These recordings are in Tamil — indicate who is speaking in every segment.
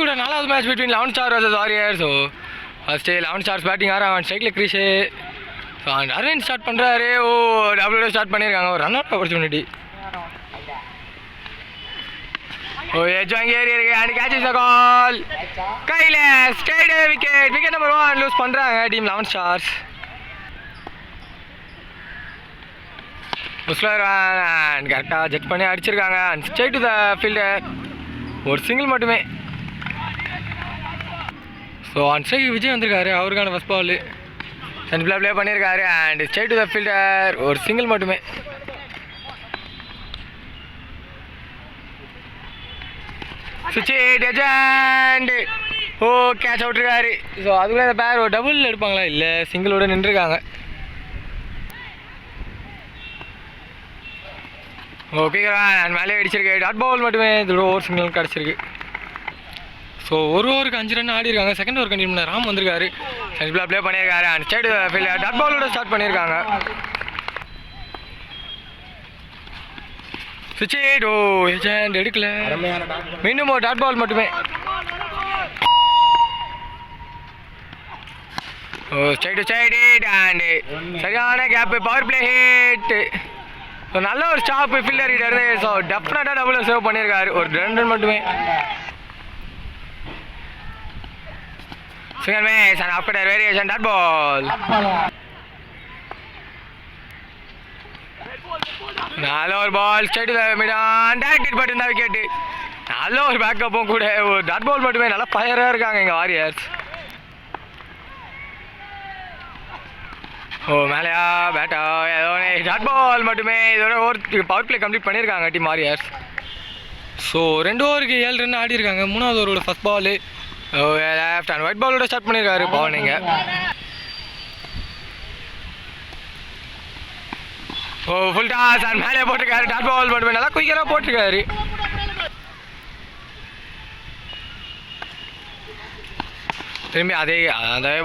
Speaker 1: கூட 4வது match between 11 star vs warrior. So first 11 stars batting அவன் ஸ்ட்ரைக்கில் க்ரீஷு. ஸோ அரவிந்த் ஸ்டார்ட் பண்ணுறாரு. ஓ டபுள்யூ ஸ்டார்ட் பண்ணியிருக்காங்க. ஒரு ரன் அவுட் ஆப்பர்ச்சுனிட்டி. ஓ எஜ் வாங்கி ஏறி இருக்கு அண்ட் கேட்ச் த கால். கையில் ஸ்ட்ரைட் விக்கெட் நம்பர் 1 லூஸ் பண்ணுறாங்க டீம் 11 ஸ்டார்ஸ். அண்ட் கரெக்டாக ஜெட் பண்ணி அடிச்சிருக்காங்க. And straight to the fielder. ஒரு சிங்கிள் மட்டுமே. ஸோ அண்ட் ஸ்ட்ரைக் விஜய் வந்திருக்காரு. அவருக்கான ஃபஸ்ட் பால் சென்ட்ரில் ப்ளே பண்ணியிருக்காரு. And straight to the fielder. ஒரு சிங்கிள் மட்டுமே. ஓ கேட்ச் அவுட் இருக்காரு. ஸோ அதுக்குள்ளே இந்த பேர் ஒரு டபுள் எடுப்பாங்களா? இல்லை, சிங்கிளோட நின்றுருக்காங்க. ஓகே மேலே அடிச்சிருக்கு. டாட் பால் மட்டுமே இதோட ஓவர் சிங்கிள் கிடச்சிருக்கு. ஸோ ஒரு ஓவருக்கு 5 ரன் ஆடி இருக்காங்க. செகண்ட் ஓவர் கண்டினியூ பண்ண ராம் வந்திருக்காரு. சென்ட்ரில் ப்ளே பண்ணியிருக்காரு. அண்ட் ஸ்ட்ரைட் ஃபீல்டர் டாட் பாலோட ஸ்டார்ட் பண்ணியிருக்காங்க. சுவிட்ச் ஓ ஏஜென்ட் எடுக்கல. மீண்டும் ஒரு டாட் பால் மட்டுமே. ஓ ஸ்ட்ரைட் அண்ட் சரியான gap. Power play hit. So நல்ல ஒரு ஸ்டாப் ஃபீல்டர் கிட்ட இருந்து. ஸோ டெஃபினட்டாக டபுள் சேவ் பண்ணியிருக்காரு. ஒரு 2 ரன் மட்டுமே. Second match and after variation dot ball. நல்ல ஒரு பால் ஸ்ட்ரைட் மிடான் டைரக்ட் பட் இருந்தால் விக்கெட்டு. நல்ல ஒரு பேக்கப்பும் கூட. ஒரு டாட் பால் மட்டுமே. நல்லா ஃபயராக இருக்காங்க எங்கள் வாரியர்ஸ். ஓ மேலையா பேட்டா ஏதோ டாட் பால் மட்டுமே. இதோட ஓவர் பவர் பிளே கம்ப்ளீட் பண்ணியிருக்காங்க டீம் வாரியர்ஸ். ஸோ 2 ஓவருக்கு 7 ரன் ஆடி இருக்காங்க. 3வது ஓவரோட first ball left and wide பாலோட ஸ்டார்ட் பண்ணியிருக்காரு பவனிங்க. ஓ ஃபுல் டாஸ் அண்ட் மேலே போட்டிருக்காரு. டாட் பால் மட்டுமே. நல்லா குயிக்கராக போட்டிருக்காரு. திரும்பி அதே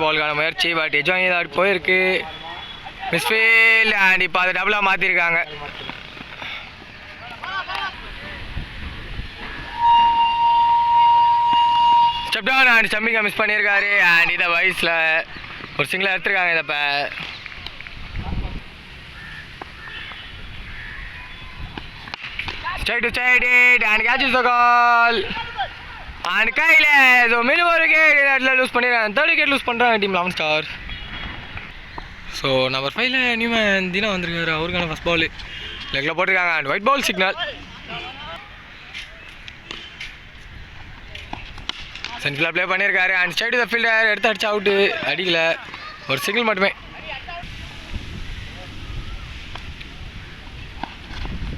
Speaker 1: பாலுக்கான முயற்சி. பட் எஜ் வாங்கி தான் போயிருக்கு. மிஸ்ஃபீல்ட் அண்ட் இப்போ அதை டபுளாக மாற்றிருக்காங்க. ஸ்டெப் டவுன் அண்ட் ஸ்டம்பிங்கை மிஸ் பண்ணியிருக்காரு. அண்ட் இதை வயசில் ஒரு சிங்கிளாக எடுத்துருக்காங்க. இதை இப்போ straight to straight and catch the call. And கையில் ஸோ மீண்டும் ஒரு விக்கெட் லூஸ் பண்ணிடுறாங்க. 3rd விக்கெட் லூஸ் பண்ணுறாங்க டீம் 11 ஸ்டார். ஸோ நம்பர் 5ல் நியூமேன் தீனா வந்திருக்காரு. அவருக்கான ஃபஸ்ட் பால் லெக்கில் போட்டிருக்காங்க. And white ball signal. சென்ட்ரில் ப்ளே பண்ணியிருக்காரு. அண்ட் ஸ்ட்ரைட் த ஃபீல்டர் எடுத்து அடிச்சு அவுட்டு. அடிக்கல. ஒரு சிங்கிள் மட்டுமே.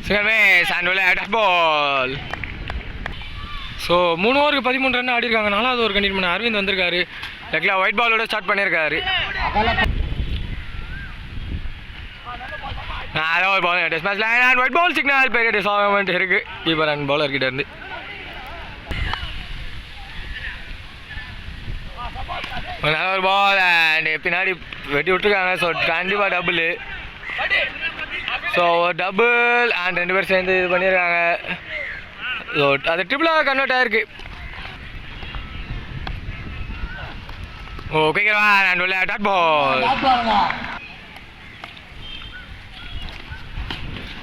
Speaker 1: Single match and dot ball. So 3 ஓவருக்கு 13 ரன் ஆடி இருக்காங்க. 4வது ஓவர் கண்டினியூ பண்ண அரவிந்த் வந்திருக்காரு. லெக்கில் ஒயிட் பாலோட ஸ்டார்ட் பண்ணியிருக்காரு. நல்ல ஒரு ball test match line and white ball signal. பெரிய டிஸ்அப்பாயின்மெண்ட் இருக்கு கீப்பர் அண்ட் பவுலர் கிட்ட இருந்து. நல்ல ஒரு பால் அண்ட் பின்னாடி வெட்டி விட்டுருக்காங்க. ஸோ கண்டிப்பாக டபுள். ஸோ டபுள் அண்ட் 2 பேர் சேர்ந்து இது பண்ணியிருக்காங்க. ஸோ அது ட்ரிபிளாக கன்வெர்ட் ஆகிருக்கு. Okay and dot ball.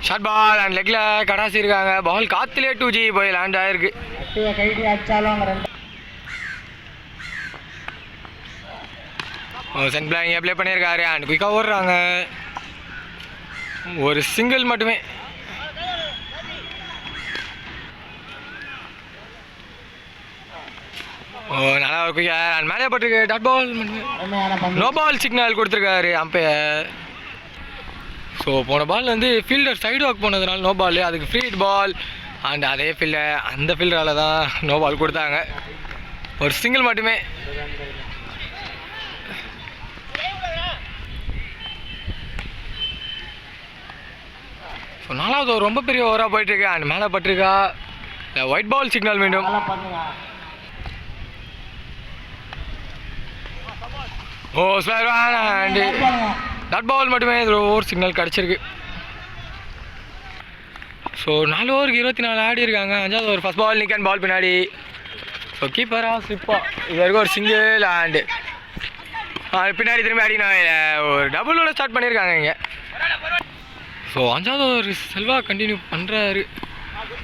Speaker 1: Short ball and லெக்கில் கடாசி இருக்காங்க. பால் காற்றுலேயே 2G போய் லேண்ட் ஆகிருக்கு. சென்ட் பிளாங் ப்ளே பண்ணியிருக்காரு. அண்ட் குயிக்காக ஓடுறாங்க. ஒரு சிங்கிள் மட்டுமே. ஓ நல்லா ஒரு குயிக்காக அண்ட் மேலே போட்டிருக்கு. டாட் பால் மட்டுமே. நோ பால் சிக்னல் கொடுத்துருக்காரு அம்பையர். ஸோ போன பால் வந்து ஃபீல்டர் சைடு வாக் போனதுனால நோ பால். அதுக்கு ஃப்ரீ ஹிட் பால் அண்ட் அதே ஃபீல்டர் அந்த ஃபீல்டரால் தான் நோ பால் கொடுத்தாங்க. ஒரு சிங்கிள் மட்டுமே. ஸோ 4வது ஓவர் ரொம்ப பெரிய ஓவராக போயிட்டுருக்கு. அண்ட் மேலே பட்டிருக்கா ஒயிட் பால் சிக்னல் மீண்டும். ஓ அண்ட் டாட் பால் மட்டுமே ஓவர் சிக்னல் கிடச்சிருக்கு. ஸோ 4 ஓவருக்கு 24 ஆடி இருக்காங்க. 5வது ஓவர் ஃபஸ்ட் பால் நிக்கன் பால் பின்னாடி. ஸோ கீப்பராக ஸ்லிப்பாக இது வரைக்கும் ஒரு சிங்கிள் அண்டு பின்னாடி திரும்பி அடிக்கணும் ஒரு டபுளோட ஸ்டார்ட் பண்ணியிருக்காங்க இங்கே. ஸோ 5வது ஒரு செல்வா கண்டினியூ பண்ணுறாரு.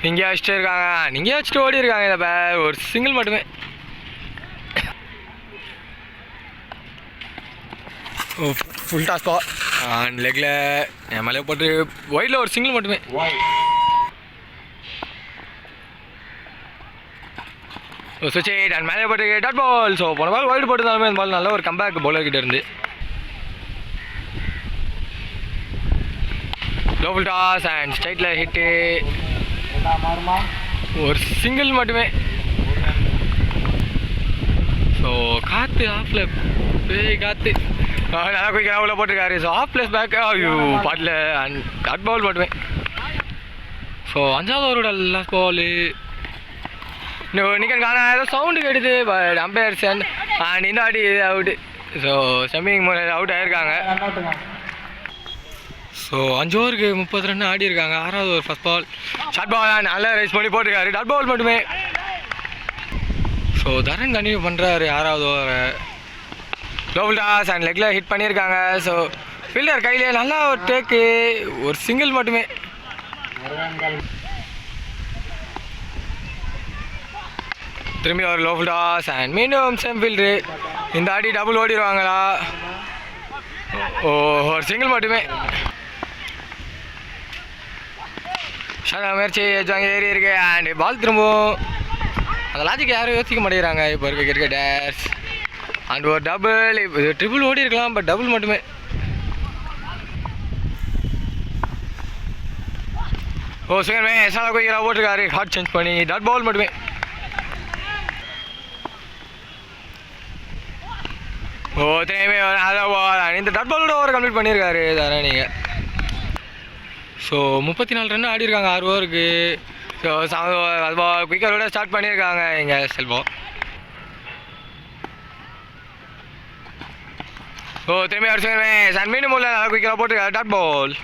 Speaker 1: இங்கே வச்சுட்டு இருக்காங்க, நீங்கள் வச்சுட்டு ஓடி இருக்காங்க. இதை ஒரு சிங்கிள் மட்டுமே. ஓ ஃபுல் டாஸ் பால் அண்ட் லெக்கில் என் மேலே போட்டு ஒயிடில் ஒரு சிங்கிள் மட்டுமே. சுவிட்ச் எயிட் அண்ட் மேலே போட்டு டாட் பால். ஸோ போன பால் ஒயிட் போட்டுருந்தாலுமே அந்த பால் நல்ல ஒரு கம்பேக் பவுலர்கிட்ட இருந்து. லோ ஃபுல் டாஸ் அண்ட் ஸ்ட்ரைட்டில் ஹிட்டு ஒரு சிங்கிள் மட்டுமே. ஸோ காற்று ஆஃபில் காற்று நல்லா குயிக்காக உள்ள போட்டிருக்காரு. ஸோ ஆஃப் ப்ளஸ் பேக் பாட்டில் அண்ட் டாட் பால் மட்டுமே. ஸோ 5வது ஓவரோட லாஸ்ட் பாலு நிக்கன் காண ஏதோ சவுண்டு கேட்டுது. பட் அம்பையர் அண்ட் இந்த ஆடி அவுட்டு. ஸோ செம்மிங் முறையில் அவுட் ஆகிருக்காங்க. ஸோ 5 ஓவருக்கு 30 ரன் ஆடி இருக்காங்க. 6வது over first ball short ball நல்லா ரைஸ் பண்ணி போட்டிருக்காரு. டாட் பால் மட்டுமே. ஸோ தரன் கண்டினியூ பண்ணுறாரு 6வது ஓவரை. லோவல் டாஸ் அண்ட் லெக்கில் ஹிட் பண்ணியிருக்காங்க. ஸோ ஃபீல்டர் கையிலே நல்லா ஒரு டேக்கு ஒரு சிங்கிள் மட்டுமே. திரும்பி ஒரு லோவல் டாஸ் அண்ட் மீண்டும் சேம் ஃபீல்டு. இந்த ஆடி டபுள் ஓடிடுவாங்களா? ஓ ஒரு சிங்கிள் மட்டுமே. முயற்சி ஏறி இருக்கு அண்ட் பால் திரும்பவும். அந்த லாஜிக் யாரும் யோசிக்க மாட்டேங்கிறாங்க இப்போ இருக்க கிரிக்கெட்டர்ஸ். அண்ட் ஒரு டபுள் ட்ரிபிள் ஓடி இருக்கலாம், பட் டபுள் மட்டுமே. ஓ சுகமே எஸ்ஆர் குயிக்கராக போட்டிருக்காரு. ஹார்ட் சேஞ்ச் பண்ணி டாட் பால் மட்டுமே. ஓ திரும்பி இந்த டாட் பாலோட ஓவர் கம்ப்ளீட் பண்ணியிருக்காரு தானே நீங்கள். ஸோ 34 ரன் ஆடி இருக்காங்க 6 ஓவருக்கு. ஸோ குயிக்கரோட ஸ்டார்ட் பண்ணியிருக்காங்க இங்கே செல்வம். ஓ திரும்பி ஒரு செகண்ட் மீண்டும் உள்ள நல்லா குயிக்கராக போட்டிருக்காரு. Dot ball.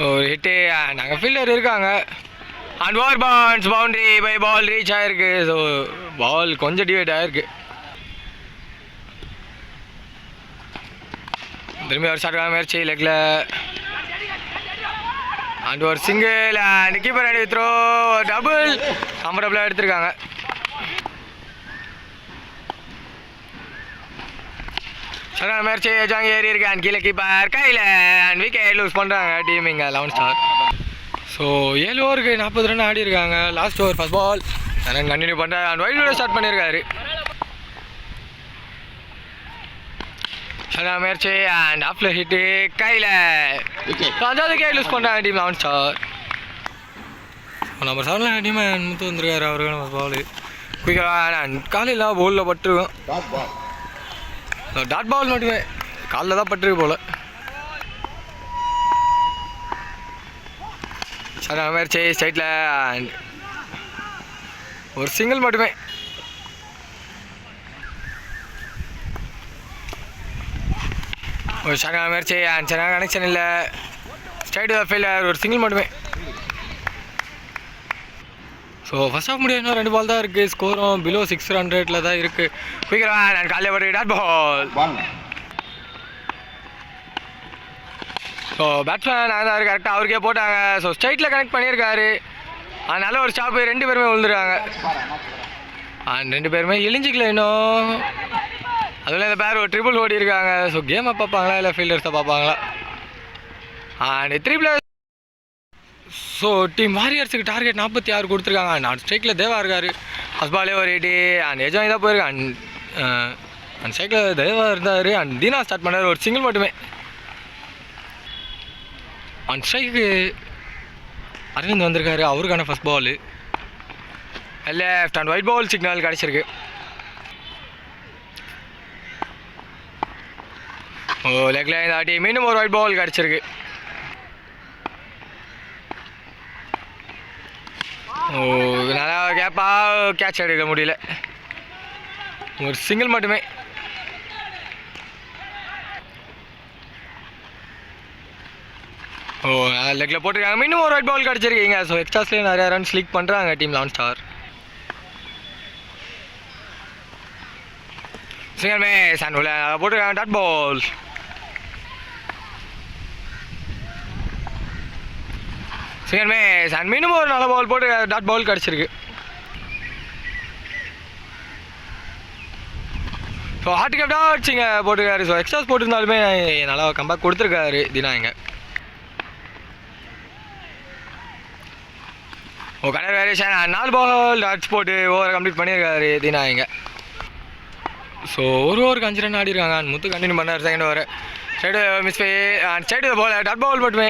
Speaker 1: ஒரு ஹிட்டு நாங்கள் ஃபீல்டர் இருக்காங்க. And over bounce boundary by ball reach ஆகிருக்கு. ஸோ பால் கொஞ்சம் டிவைட் ஆகிருக்கு. திரும்பி ஒரு ஷார்ட் முயற்சி லெக்கில் அண்ட் ஒரு சிங்கிள் அண்ட் கீப்பர் அடி த்ரோ டபுள் கம்ஃபர்டபுளாக எடுத்திருக்காங்க. ஷார்ட் முயற்சி ஜாங்க ஏறி இருக்கு அண்ட் கீழே கீப்பர் கையில் அண்ட் விக்கெட் லூஸ் பண்ணுறாங்க டீம் இங்கே 11 ஸ்டார். ஸோ 7 ஓவருக்கு 40 ரன் ஆடி இருக்காங்க. Last over first ball run continue பண்ணுறாரு அண்ட் வைடோட ஸ்டார்ட் பண்ணியிருக்காரு. ஷார்ட் முயற்சி அண்ட் ஆஃப்ல ஹிட்டு கையில் 5வது விக்கெட் லூஸ் பண்ணுறாங்க team 11 star. Number 7 team Muthu வந்திருக்காரு. அவருக்கு ஃபஸ்ட் பால் குயிக்காக அண்ட் காலையில் போலில் பட்டுருக்கும். டாட் பால் மட்டுமே காலில் தான் பட்டிருக்கு போல். ஷார்ட் முயற்சி ஸ்ட்ரைட்டில் அண்ட் ஒரு சிங்கிள் மட்டுமே. ஒரு ஷார்ட் முயற்சி அண்ட் சரியான கனெக்ஷன் இல்லை. ஸ்ட்ரைட் ஃபீல்டர் ஒரு சிங்கிள் மட்டுமே. ஸோ ஃபர்ஸ்ட் ஆஃப் முடியும் இன்னும் 2 பால் தான் இருக்குது. ஸ்கோரும் பிலோ 600 தான் இருக்குது. குயிக்கராக அண்ட் காலையில் போட்டு டாட் பால். ஸோ பேட்ஸ்மேன் அதான் இருக்குது கரெக்டாக அவருக்கே போட்டாங்க. ஸோ ஸ்ட்ரைட்டில் கனெக்ட் பண்ணியிருக்காரு. அதனால ஒரு ஸ்டாப்பு 2 பேருமே விழுந்துருக்காங்க. அண்ட் 2 பேருமே இழிஞ்சிக்கல இன்னும். அதில் இந்த பேர் ஒரு ட்ரிபிள் ஓடி இருக்காங்க. ஸோ கேமை பார்ப்பாங்களா இல்லை ஃபீல்டர்ஸை பார்ப்பாங்களா? அண்ட் 3+. ஸோ டீம் வாரியர்ஸுக்கு டார்கெட் 46 கொடுத்துருக்காங்க. நான் ஸ்ட்ரைக்கில் தேவா இருக்கார். ஃபஸ்ட் பாலே ஒரு 8 அண்ட் எஜாய் தான் போயிருக்கான். அண்ட் ஸ்ட்ரைக்கில் தேவா இருந்தார் அண்ட் தீனா ஸ்டார்ட் பண்ணார். ஒரு சிங்கிள் மட்டுமே. அண்ட் ஸ்ட்ரைக்கு அரவிந்த் வந்திருக்காரு. அவருக்கான first ball left and white ball signal கிடச்சிருக்கு. ஓ லெக்கில் இந்த ஆட்டி மீண்டும் ஒரு ஒயிட் பால் கிடச்சிருக்கு. ஓ நல்லா கேப்பாக கேட்ச் எடுக்க முடியல. ஒரு சிங்கிள் மட்டுமே. ஓ ஓ லெக்கில் போட்டிருக்காங்க. இன்னும் ஒரு ஒயிட் பால் கிடச்சிருக்கீங்க. ஸோ எக்ஸ்ட்ராஸ்லேயே நிறையா ரன்ஸ் லீக் பண்ணுறாங்க டீம் 11 ஸ்டார். சிங்கர் மேஸ் அண்ட் உள்ள போட்டிருக்காங்க டாட் பால். சிங்கர் மேஸ் அண்ட் மீண்டும் ஒரு நல்ல பால் போட்டு டாட் பால் கிடச்சிருக்கு. ஸோ ஹார்ட் கேப்டா வச்சுங்க போட்டிருக்காரு. ஸோ எக்ஸ்ட்ராஸ் போட்டிருந்தாலுமே நல்லா கம்பேக் கொடுத்துருக்காரு தினா இங்கே. ஓ கலர் வேரியேஷன் 4 பால் டாட்ஸ் போட்டு ஓவரை கம்ப்ளீட் பண்ணியிருக்காரு தினா இங்கே. ஸோ ஒரு ஓவருக்கு 5 ரன் ஆடிருக்காங்க. முத்து கண்டினியூ பண்ணார் செகண்ட் ஓவர். சைடு மிஸ் பே and side ball dot ball மட்டுமே.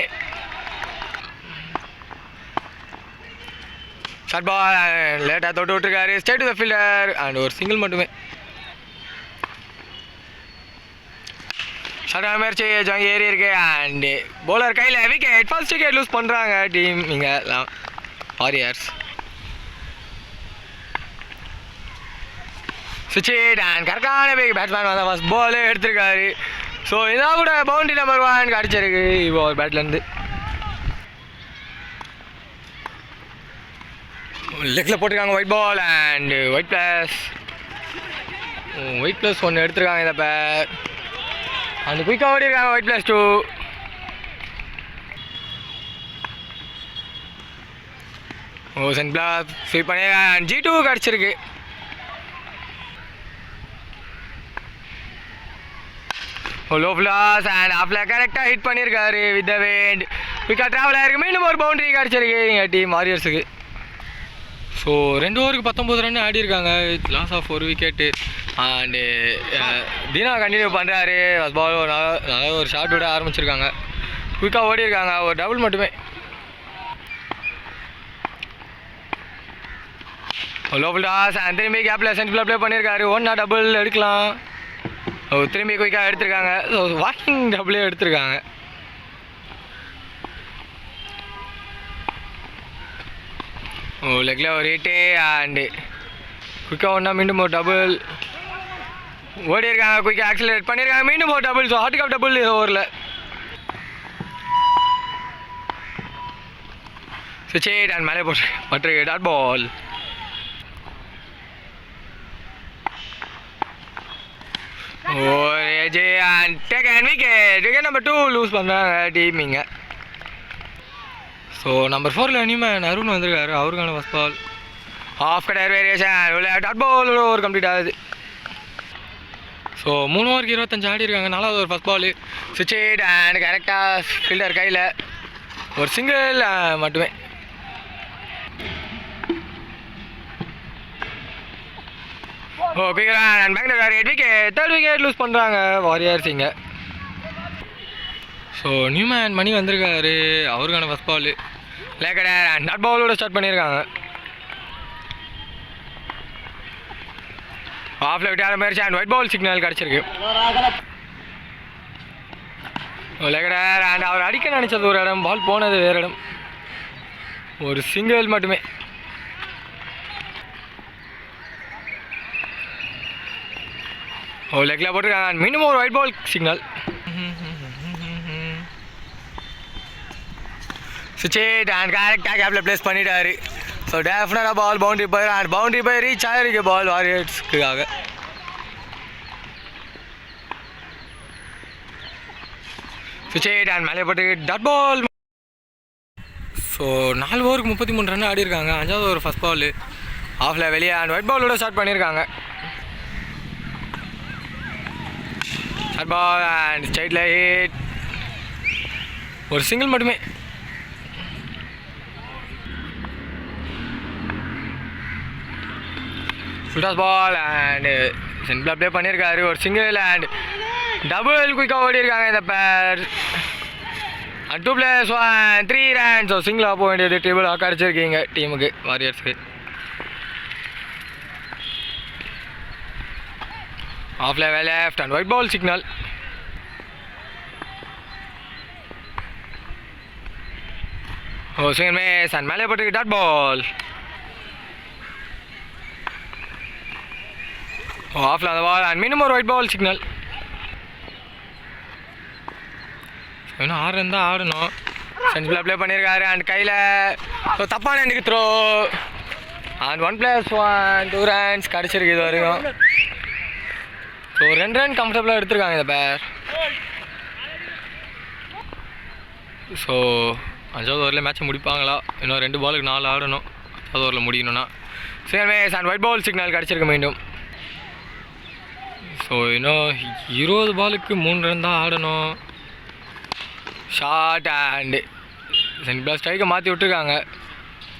Speaker 1: ஷார்ட் பால் லேட்டாக தொட்டு விட்டுருக்காரு. Straight to the fielder and ஒரு சிங்கிள் மட்டுமே. ஷார்ட்டான முயற்சி ஜாங்கி ஏறி இருக்கு அண்டு போலர் கையில் விக்கெட். ஃபர்ஸ்ட் விக்கெட் லூஸ் பண்ணுறாங்க டீம் இங்கே வாரியர்ஸ். சுவிட்ச் அண்ட் கரெக்டான பேட்ஸ்மேன் வந்து ஃபர்ஸ்ட் பாலே எடுத்திருக்காரு. ஸோ இதான் கூட பவுண்டரி நம்பர் 1 கிடச்சிருக்கு இப்போ ஒரு பேட்லேருந்து. லெக்கில் போட்டிருக்காங்க white ball and white plus 1 எடுத்திருக்காங்க இந்த பேர். அண்ட் குயிக்காக ஓடிருக்காங்க ஒயிட் +2. ஓ சென்ட் ஸ்வீப் பண்ணி G2 கிடச்சிருக்கு. லோ ஃப்ளாஸ் அண்ட் ஆஃப்ல கரெக்டாக ஹிட் பண்ணியிருக்காரு வித் த விண்ட். குயிக்காக ட்ராவல் ஆயிருக்கு. மீண்டும் ஒரு பவுண்டரி கிடச்சிருக்கு எங்கள் டீம் வாரியர்ஸுக்கு. ஸோ 2 ஓவருக்கு 19 ரன் ஆடிருக்காங்க. Loss of 1 wicket. And Dheena continue பண்ணுறாரு. ஃபஸ்ட் பால் நல்லா ஒரு ஷார்ட் விட ஆரம்பிச்சிருக்காங்க. குயிக்காக ஓடிருக்காங்க. ஒரு டபுள் மட்டுமே. லோஃபுல் டாஸ் அண்ட் திரும்பி கேப்பில் சென்ட்ரில் ப்ளே பண்ணியிருக்காரு. 1 டபுள் எடுக்கலாம். திரும்பி குயிக்காக எடுத்திருக்காங்க. ஸோ வாக்கிங் டபுளே எடுத்திருக்காங்க. லெக்கில் ஒரு ஹிட்டு அண்டு குயிக்காக ஒன்றா மீண்டும் ஒரு டபுள் ஓடி இருக்காங்க. குயிக்காக ஆக்சிலரேட் பண்ணியிருக்காங்க. மீண்டும் ஒரு double. So hard cup double ஓவரில். சுவிட்ச் அண்ட் மேலே பட்டிருக்கு dot ball. Wicket number 2 lose பண்ணுறாங்க டீம் இங்கே. ஸோ நம்பர் 4 நியூமேன் அருண் வந்திருக்காரு. அவருக்கான first ball off colour variation dot ball ஒரு கம்ப்ளீட் ஆகுது. ஸோ 3 ஓவருக்கு 25 ஆடிருக்காங்க. 4வது ஒரு ஃபஸ்ட் பால். சுவிட்ச் அண்ட் கரெக்டாக ஃபீல்டர் கையில் ஒரு சிங்கிள் மட்டுமே. Okay and Bangalore 8 wicket. 3rd wicket loose பண்ணுறாங்க வாரியர்ஸ் இங்கே. ஸோ நியூமேன் மணி வந்திருக்காரு. அவருக்கான ஃபஸ்ட் பால் லேக்கடர் அண்ட் டாட் பாலோட ஸ்டார்ட் பண்ணியிருக்காங்க. ஆஃப்ல விட்டு ஆரம்பிச்சு அண்ட் ஒயிட் பால் சிக்னல் கிடச்சிருக்கு. லேக்கடர் அண்ட் அவர் அடிக்க நினச்சது ஒரு இடம், பால் போனது வேறு இடம். ஒரு சிங்கிள் மட்டுமே. லெக்கில் போட்டிருக்காங்க. மீண்டும் ஒரு ஒயிட் பால் சிக்னல். சுவிட்ச் அண்ட் கரெக்டாக கேப்பில் ப்ளேஸ் பண்ணிட்டாரு. ஸோ டெஃபினட்டாக பால் பவுண்டரி போயிடும் அண்ட் பவுண்டரி போய் ரீச் ஆகிருக்கு பால் வாரியர்ஸ்க்காக. சுவிட்ச் அண்ட் மேலே போட்டு டாட் பால். ஸோ 4 ஓவருக்கு 33 ரன் ஆடிருக்காங்க. 5வது ஒரு ஃபஸ்ட் பால் ஆஃபில் வெளியே அண்ட் ஒயிட் பாலோட ஸ்டார்ட் பண்ணியிருக்காங்க. ஷார்ட் பால் அண்ட் ஸ்ட்ரைட்டில் ஹிட். ஒரு சிங்கிள் மட்டுமே. Full toss ball and central play பண்ணியிருக்காரு. ஒரு சிங்கிள் அண்ட் டபுள் குயிக்காக ஓடி இருக்காங்க இந்த பேர். 2 + 3 ரன். ஸோ சிங்கிளாக போக வேண்டியது ட்ரிபிளாக கிடச்சிருக்கீங்க டீமுக்கு வாரியர்ஸுக்கு. Off left and white ball signal. சிங்கர் மேஸ் அண்ட் மேலே போட்டு டாட் பால். ஆஃப்ல அந்த பால் அண்ட் மீண்டும் ஒரு ஒயிட் பால் சிக்னல். இன்னும் 6 ரன் தான் ஆடணும். சென்சிபிளாக ப்ளே பண்ணியிருக்காரு அண்ட் கையில் ஸோ தப்பான எனக்கு த்ரோ அண்ட் 1+1 2 ரன்ஸ் கிடச்சிருக்கு இது வரைக்கும். ஸோ 2 ரன் கம்ஃபர்டபுளாக எடுத்திருக்காங்க இந்த பேர். ஸோ 5வது ஓவரில் மேட்ச்சை முடிப்பாங்களா? இன்னும் 2 பாலுக்கு 4 ஆடணும் 5வது ஓவரில் முடியணும்னா. சேர்மேஸ் அண்ட் ஒயிட் பால் சிக்னல் கிடச்சிருக்கு மீண்டும். ஸோ இன்னும் 20 பாலுக்கு 3 ரன் தான் ஆடணும். ஷார்ட் அண்டு சென்சிபிளாக ஸ்ட்ரைக்கை மாற்றி விட்டுருக்காங்க.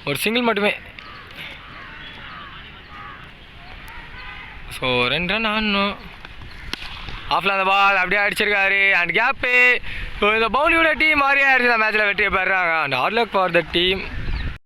Speaker 1: ஒரு சிங்கிள் மட்டுமே. ஸோ 2 ரன் ஆடணும். ஆஃபில் அந்த பால் அப்படியே அடிச்சிருக்காரு அண்ட் கேப்பு. ஸோ இந்த பவுலியோட டீம் மாதிரியே ஆயிடுச்சு இந்த மேட்ச்சில் வெற்றியை பெறாங்க. And all luck for the team.